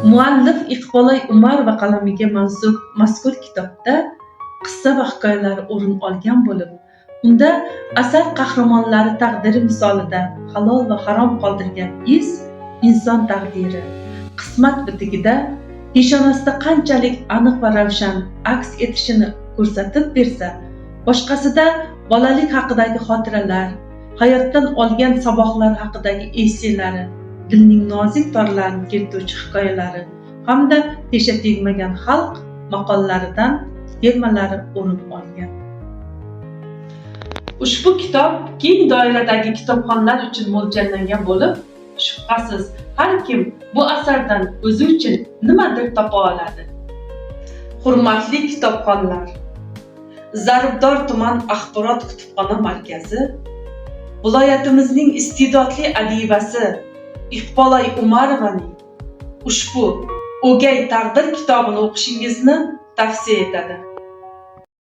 Muallif Iqbolay Umarova qalamiga mansub mazkur kitobda qissa va hikoyalar o'rin olgan bo'lib, unda asar qahramonlari taqdiri misolida halol va harom qoldirgan iz inson taqdiri, qismat bitigida peshonasida qanchalik aniq va ravshan aks etishini ko'rsatib bersa, boshqasida bolalik haqidagi xotiralar, hayotdan olgan saboqlar haqidagi esselari, dilning nozik torlarini keltiruvchi hikoyalari hamda pesha tegmagan xalq maqollaridan termalari o'rin olgan. Ushbu kitob keng doiradagi kitobxonlar uchun mo'ljallangan bo'lib, shubhasiz har kim bu asardan o'zi uchun nimadir topa oladi. Hurmatli kitobxonlar, Zaribdor tuman axborot kutubxona markazi viloyatimizning iste'dodli adibasi Iqbolay Umarovaning ushbu O'gay taqdir kitobini o'qishingizni tavsiya etadi.